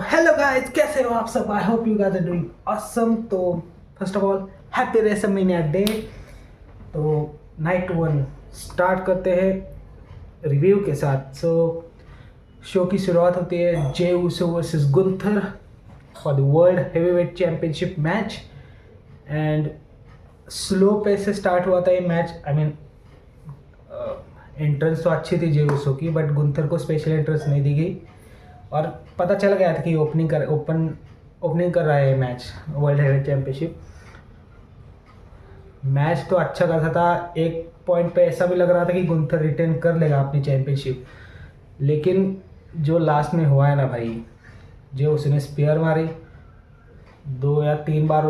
Hello guys, कैसे हो आप सब? I hope you guys are doing awesome. तो first of all happy WrestleMania day. तो नाइट वन स्टार्ट करते हैं रिव्यू के साथ। शो की शुरुआत होती है Jey Uso versus Gunther for the world heavyweight championship match. And slow pace से स्टार्ट हुआ था ये मैच। आई मीन एंट्रेंस तो अच्छी थी जे उसो की, बट गुंथर को स्पेशल एंट्रेंस नहीं दी गई और पता चल गया था कि ओपनिंग कर रहा है match world heavyweight championship. Match तो अच्छा खासा था, एक पॉइंट पे ऐसा भी लग रहा था कि गुंथर रिटेन कर लेगा अपनी चैंपियनशिप, लेकिन जो लास्ट में हुआ है ना भाई, जो उसने स्पेयर मारी 2 या 3 बार,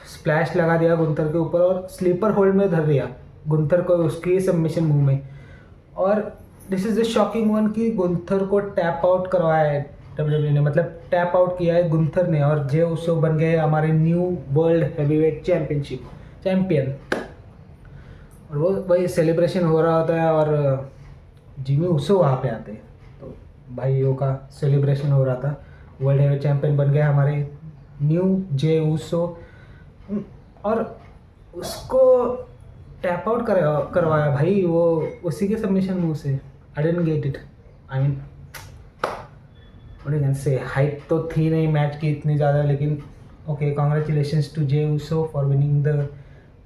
स्प्लैश लगा दिया गुंथर के ऊपर और स्लीपर होल्ड में धर दिया गुंथर को उसकी सबमिशन मूव में। और this is the shocking one कि गुंथर को टैप आउट करवाया है डब्ल्यूडब्ल्यू ने, मतलब टैप आउट किया है गुंथर ने और जे उसो बन गए हमारे न्यू वर्ल्ड हैवीवेट चैंपियन। और वो वही सेलिब्रेशन हो रहा होता है और जिमी उसो वहाँ पे आते हैं, तो भाइयों का सेलिब्रेशन हो रहा था। वर्ल्ड हैवीवेट चैंपियन बन गए हमारे न्यू जे उसो और उसको टैप आउट करवाया भाई वो उसी के सबमिशन मूव से। I didn't get it. I mean what you can say, height तो थी नहीं मैच की इतनी ज़्यादा, लेकिन okay, congratulations to Jey Uso for winning the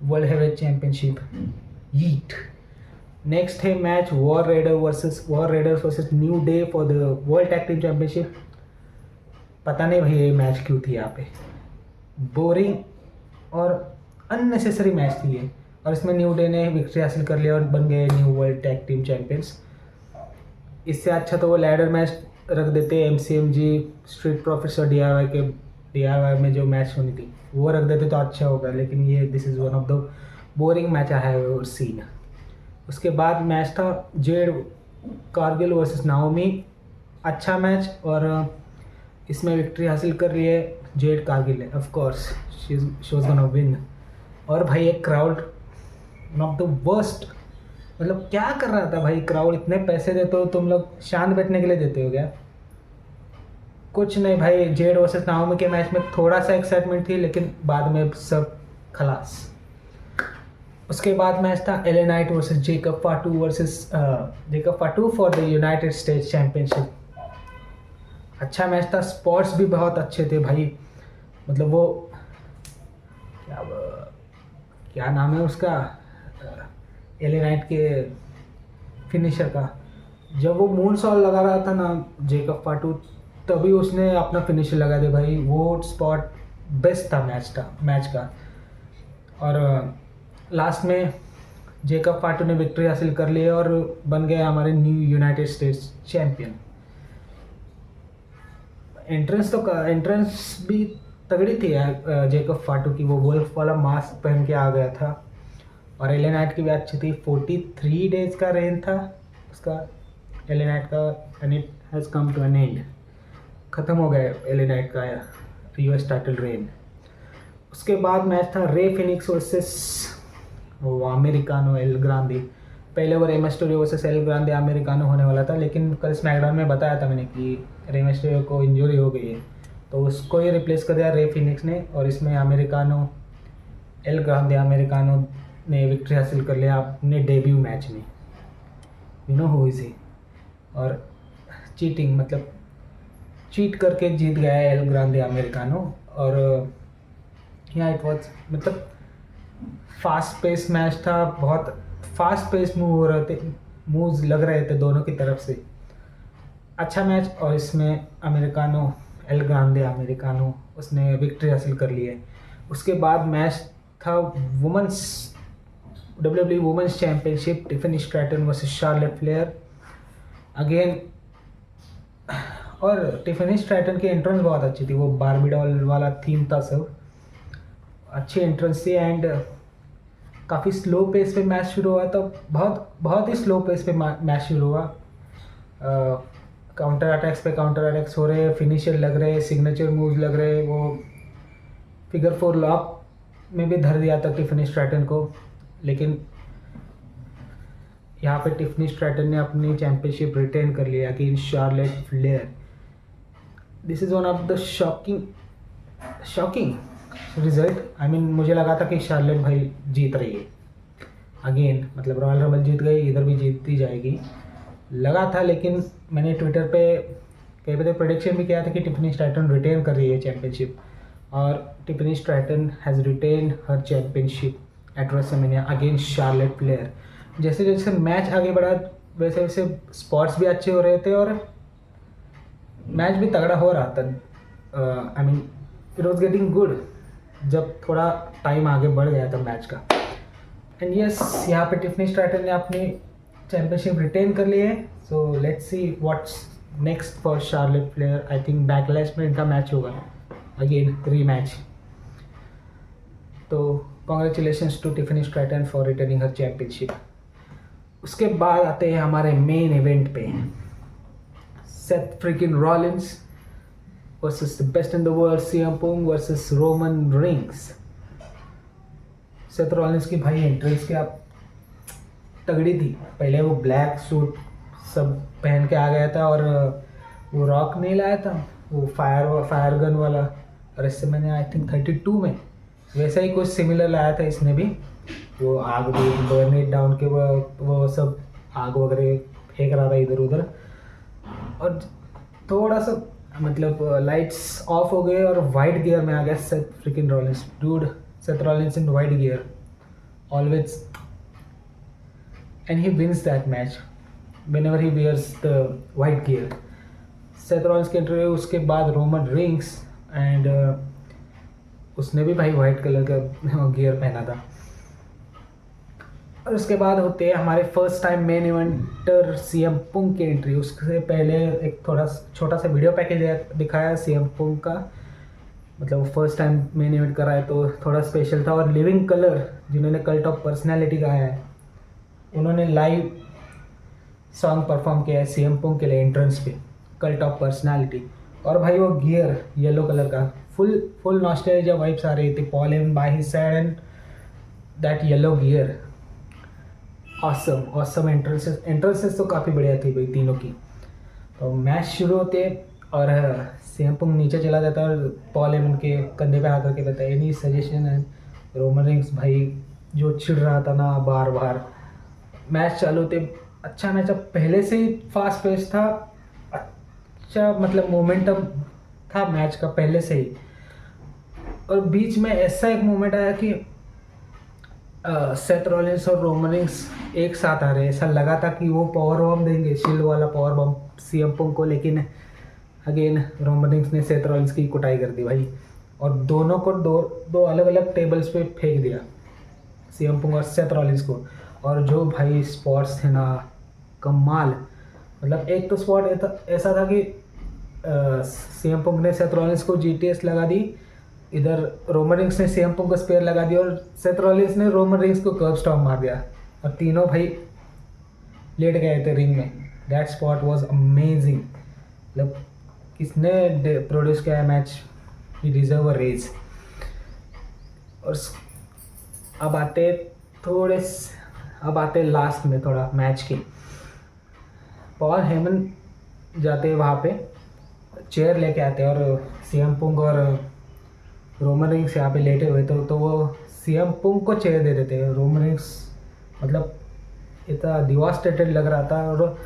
world heavyweight championship. Yeet. Next है match War Raiders versus New Day for the world tag team championship. पता नहीं भाई ये मैच क्यों थी यहाँ पे, बोरिंग और अननेसेसरी मैच थी ये। और इसमें न्यू डे ने विक्ट्री हासिल कर लिया और बन गए new world tag team champions. इससे अच्छा तो वो लैडर मैच रख देते, एमसीएमजी स्ट्रीट प्रॉफिट्स और डीआईवाई में जो मैच होनी थी वो रख देते तो अच्छा होगा, लेकिन ये this is one of the boring match I have seen. उसके बाद मैच था जेड कारगिल वर्सेस नाओमी। अच्छा मैच और इसमें विक्ट्री हासिल कर रही है जेड कारगिल ने, of course she was gonna win. और भाई एक crowd one of the worst, मतलब क्या कर रहा था भाई क्राउड? इतने पैसे देते हो तुम लोग, शांत बैठने के लिए देते हो क्या? कुछ नहीं भाई, जेड वर्सेस नाओमी के मैच में थोड़ा सा एक्साइटमेंट थी, लेकिन बाद में सब खलास। उसके बाद मैच था LA Knight versus Jacob फाटू for the United states championship. अच्छा मैच था, स्पॉट्स भी बहुत अच्छे थे भाई। मतलब वो क्या नाम है उसका, एले नाइट के फिनिशर का, जब वो मून सॉल लगा रहा था ना जेकब फाटू, तभी उसने अपना फिनिशर लगा दिया भाई। वो स्पॉट बेस्ट था मैच का। और लास्ट में जेकब फाटू ने विक्ट्री हासिल कर ली और बन गए हमारे new United states champion. Entrance भी तगड़ी थी यार जेकब फाटू की, वो वुल्फ वाला मास्क पहन के आ गया था। और एले नाइट की भी अच्छी थी, 43 डेज का रेन था उसका एले नाइट का, and it has come to an end. ख़त्म हो गया एले नाइट का यूएस टाइटल रेन। उसके बाद मैच था रे फिनिक्स वर्सेस वो अमेरिकानो एल ग्रांदी। पहले वो रे मिस्टेरियो वर्सेस एल ग्रांदी अमेरिकानो होने वाला था, लेकिन कल स्मैकडाउन में बताया था मैंने कि रे मिस्टेरियो को इंजरी हो गई है, तो उसको ही रिप्लेस कर दिया रे फिनिक्स ने। और इसमें एल ग्रांदी अमेरिकानो ने विक्ट्री हासिल कर लिया अपने डेब्यू मैच में। You know who is he. और चीटिंग, मतलब चीट करके जीत गया है एल ग्रांदी अमेरिकानो। और यहाँ इट वॉज, मतलब फास्ट पेस मैच था, बहुत फास्ट पेस मूव्स लग रहे थे दोनों की तरफ से। अच्छा मैच, और इसमें एल ग्रांदे अमेरिकानो उसने विक्ट्री हासिल कर ली है। उसके बाद मैच था WWE women's championship, Tiffany Stratton versus Charlotte Flair again. और टिफनी स्ट्रैटन की एंट्रेंस बहुत अच्छी थी, वो बार्बी डॉल वाला थीम था सब, अच्छी एंट्रेंस थी। एंड काफ़ी स्लो पेस पे मैच शुरू हुआ, तो बहुत ही स्लो पेस पे मैच शुरू हुआ। काउंटर अटैक्स पे काउंटर अटैक्स हो रहे, फिनिशर लग रहे, सिग्नेचर मूव्स लग रहे। वो फिगर 4 लॉक में भी धर दिया था टिफनी स्ट्रैटन को, लेकिन यहाँ पे टिफनी स्ट्रैटन ने अपनी चैंपियनशिप रिटेन कर लिया कि Charlotte Flair. This is one of the shocking result. I mean मुझे लगा था कि शार्लेट भाई जीत रही है अगेन, मतलब रॉयल रंबल जीत गई, इधर भी जीतती जाएगी लगा था। लेकिन मैंने ट्विटर पे कई बार प्रेडिक्शन भी किया था कि टिफनी स्ट्रैटन रिटेन कर रही है चैम्पियनशिप, और Tiffany Stratton has retain her championship eight WrestleMania against Charlotte Flair. जैसे जैसे मैच आगे बढ़ा वैसे वैसे स्पॉट्स भी अच्छे हो रहे थे और मैच भी तगड़ा हो रहा था। I mean it was getting good जब थोड़ा टाइम आगे बढ़ गया था मैच का। एंड यस, यहाँ पे टिफनी स्ट्रैटन ने अपनी चैम्पियनशिप रिटेन कर ली है। So let's see what's next for Charlotte Flair. I think Backlash में इनका मैच होगा अगेन, रीमैच। तो congratulations to Tiffany Stratton for retaining her championship. उसके बाद आते हैं हमारे मेन इवेंट पे, Seth freakin Rollins versus the best in the world CM Punk versus Roman Reigns. Seth Rollins की भाई एंट्रेंस क्या तगड़ी थी। पहले वो ब्लैक सूट सब पहन के आ गया था और वो रॉक नहीं लाया था, वो फायर गन वाला, और इससे मैंने आई थिंक 32 में वैसा ही कुछ सिमिलर लाया था इसने भी। वो आग भी बर्न इट डाउन के वो सब आग वगैरह फेंक रहा था इधर उधर, और थोड़ा सा मतलब लाइट्स ऑफ हो गए और वाइट गियर में आ गया Seth freakin Rollins. Dude, Seth Rollins in white gear always, and he wins that match whenever he wears the white gear. Seth Rollins के इंटरव्यू उसके बाद रोमन रिंग्स एंड उसने भी भाई वाइट कलर का gear पहना था। और उसके बाद होते हैं हमारे first time main Evander CM Punk की एंट्री। उससे पहले एक थोड़ा छोटा सा वीडियो पैकेज दिखाया सीएम पंक का, मतलब फर्स्ट टाइम मेन इवेंट करा है तो थोड़ा स्पेशल था। और लिविंग कलर जिन्होंने कल्ट ऑफ पर्सनैलिटी गाया है, उन्होंने लाइव सॉन्ग परफॉर्म किया है सीएम पंक के लिए एंट्रेंस पे, कल्ट ऑफ पर्सनालिटी। और भाई वो गियर येलो कलर का, फुल नॉस्टैल्जिया वाइब्स आ रही थी। Paul Heyman by his side and that yellow gear, awesome entrances तो काफ़ी बढ़िया थी भाई तीनों की। तो मैच शुरू होते और सीएम पंक नीचे चला जाता है और पॉल हेमन के कंधे पे आकर के बताया एनी सजेशन है। रोमन रिंग्स भाई जो चिढ़ रहा था ना बार बार। मैच चालू होते अच्छा मैच, अब पहले से ही फास्ट पेस था, अच्छा मतलब मोमेंटम था मैच का पहले से ही। और बीच में ऐसा एक मोमेंट आया कि सेथ रॉलिंस और रोमन रिंग्स एक साथ आ रहे, ऐसा लगा था कि वो पावर बम देंगे, शील्ड वाला पावर बम सीएम पंक को, लेकिन अगेन रोमन रिंग्स ने सेथ रॉलिंस की कुटाई कर दी भाई, और दोनों को दो अलग अलग टेबल्स पे फेंक दिया, सीएम पंक और सेथ रॉलिंस को। और जो भाई स्पॉट्स थे ना कमाल, मतलब एक तो स्पॉट ऐसा था कि सीएम पंक ने सेथ रॉलिंस को जीटीएस लगा दी, इधर रोमन रिंग्स ने सीएम पंक को स्पेयर लगा दिया और सेथ रॉलिंस ने रोमन रिंग्स को कर्ब स्टॉम्प मार दिया और तीनों भाई लेट गए थे रिंग में। That spot was amazing. मतलब किसने प्रोड्यूस किया है match, he deserve a raise. और अब आते लास्ट में थोड़ा मैच के, पॉल हेमन जाते हैं वहाँ पे, चेयर लेके आते हैं और सीएम पंक और रोमन रिंग्स यहाँ पे लेटे हुए थे, तो वो सीएम पंक को चेयर दे देते हैं। रोमन रिंग्स मतलब इतना डिवास्टेटेड लग रहा था और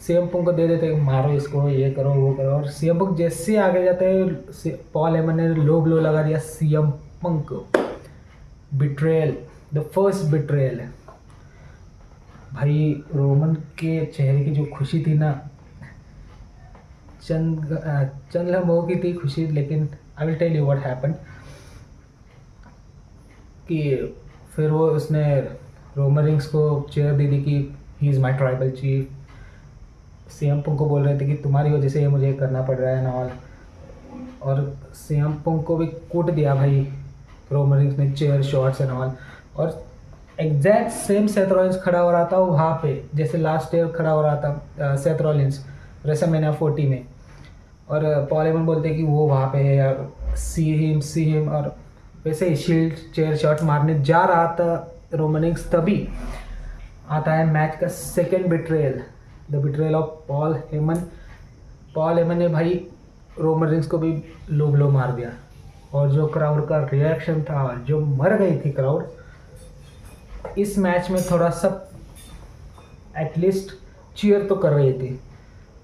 सीएम पंक को दे देते मारो इसको, ये करो वो करो। और सीएम पंक जैसे ही आगे जाते हैं पॉल हेमन ने लो ब्लो लगा दिया सीएम पंक को। Betrayal, the first betrayal. भाई रोमन के चेहरे की जो खुशी थी ना, चंद लम्हों की थी खुशी, लेकिन I will tell you what happen कि फिर वो उसने रोमन रिंग्स को चेयर दे दी कि he is my tribal chief. CM Punk को बोल रहे थे कि तुम्हारी वजह से ये मुझे करना पड़ रहा है ना, और सीएम पंक को भी कूट दिया भाई रोमन रिंग्स ने, चेयर शॉट्स एंड ऑल। और एग्जैक्ट सेम सेथ रॉलिंस खड़ा हो रहा था वहाँ पे, जैसे लास्ट ईयर खड़ा हो रहा था सेथ रॉलिंस रेसलमेनिया 40 में। और पॉल हेमन बोलते कि वो वहाँ पे है यार, सी हिम। और वैसे ही शील्ड चेयर शॉट मारने जा रहा था रोमन रिंग्स, तभी आता है मैच का second betrayal, the betrayal of Paul Heyman. Paul Heyman ने भाई रोमन रिंग्स को भी लो ब्लो मार दिया। और जो क्राउड का रिएक्शन था, जो मर गई थी क्राउड, इस मैच में थोड़ा सा एटलीस्ट चीयर तो कर रही थी।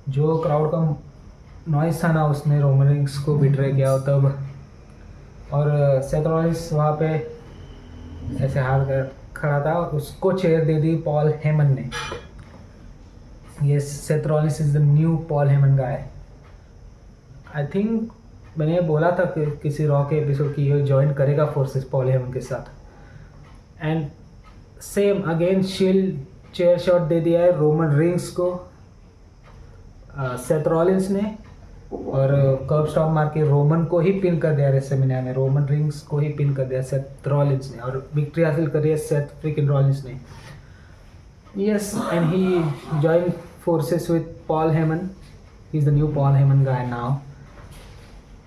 जो क्राउड का नॉइस था ना, उसने रोमन रिंग्स को बिट्रे किया तब। और सेथ रॉलिंस वहाँ पे ऐसे हार कर खड़ा था, उसको चेयर दे दी पॉल हेमन ने। ये Seth Rollins is the new Paul Heyman guy. I think मैंने बोला था कि किसी रॉ के एपिसोड की ये ज्वाइन करेगा फोर्सेस पॉल हेमन के साथ। And same again shield chair shot दे दिया है रोमन रिंग्स को सेथ रॉलिंस ने, और कर्ब स्टॉम्प मार के रोमन को ही पिन कर दिया रेसलमेनिया में। रोमन रिंग्स को ही पिन कर दिया सेथ रॉलिंस ने, और विक्ट्री हासिल करी है सेथ फ्रिकिन रॉलिंस ने। Yes, and he join forces with Paul Heyman. He is the new Paul Heyman guy now.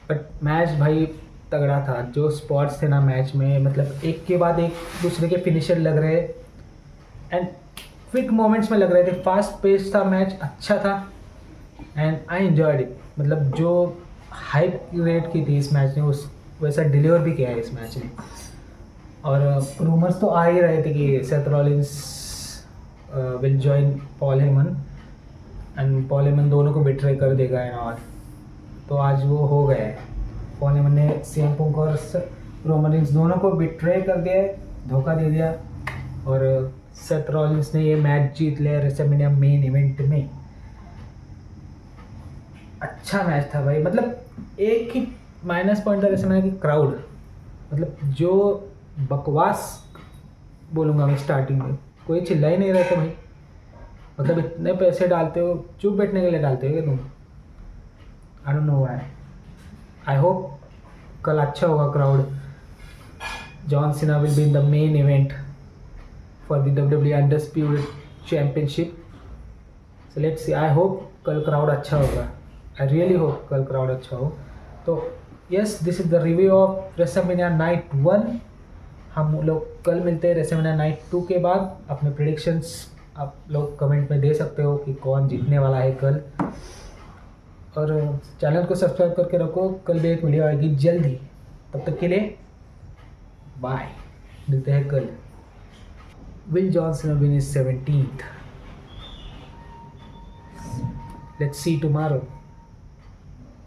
But match भाई तगड़ा था। जो स्पॉट्स थे ना मैच में, मतलब एक के बाद एक दूसरे के फिनिशर लग रहे एंड क्विक मोमेंट्स में लग रहे थे। फास्ट पेस था मैच, अच्छा था एंड आई एंजॉयड इट। मतलब जो हाइप क्रिएट की थी इस मैच ने, उस वैसा डिलीवर भी किया है इस मैच ने। और रूमर्स तो आ ही रहे थे कि Seth Rollins will join Paul Heyman and Paul Heyman दोनों को बिट्रे कर देगा एंड ऑल। तो आज वो हो गया है। पॉल हेमन ने सीएम पंक और रोमन रिंग्स दोनों को बिट्रे कर दिया है, धोखा दे दिया। और सेथ रॉलिंस ने ये मैच जीत लिया रेसलमेनिया मेन इवेंट में। अच्छा मैच था भाई। मतलब एक ही माइनस पॉइंट था रेसलमेनिया की क्राउड। मतलब जो बकवास बोलूँगा मैं स्टार्टिंग में, कोई चिल्ला ही नहीं रहा था भाई। मतलब इतने पैसे डालते हो, चुप बैठने के लिए डालते हो क्या तुम? I don't know why. I hope कल अच्छा होगा crowd. John Cena will be in the main event for the WWE undisputed championship. So let's C. I hope कल क्राउड अच्छा होगा। आई रियली होप कल क्राउड अच्छा हो। तो yes, this is the review of WrestleMania night 1। हम लोग कल मिलते हैं रेसलमेनिया नाइट 2 के बाद। अपने प्रेडिक्शंस आप लोग कमेंट में दे सकते हो कि कौन जीतने वाला है कल। और चैनल को सब्सक्राइब करके रखो, कल भी एक वीडियो आएगी जल्द ही। तब तक के लिए बाय, मिलते हैं कल। Will John Cena win is 17th। Let's see tomorrow.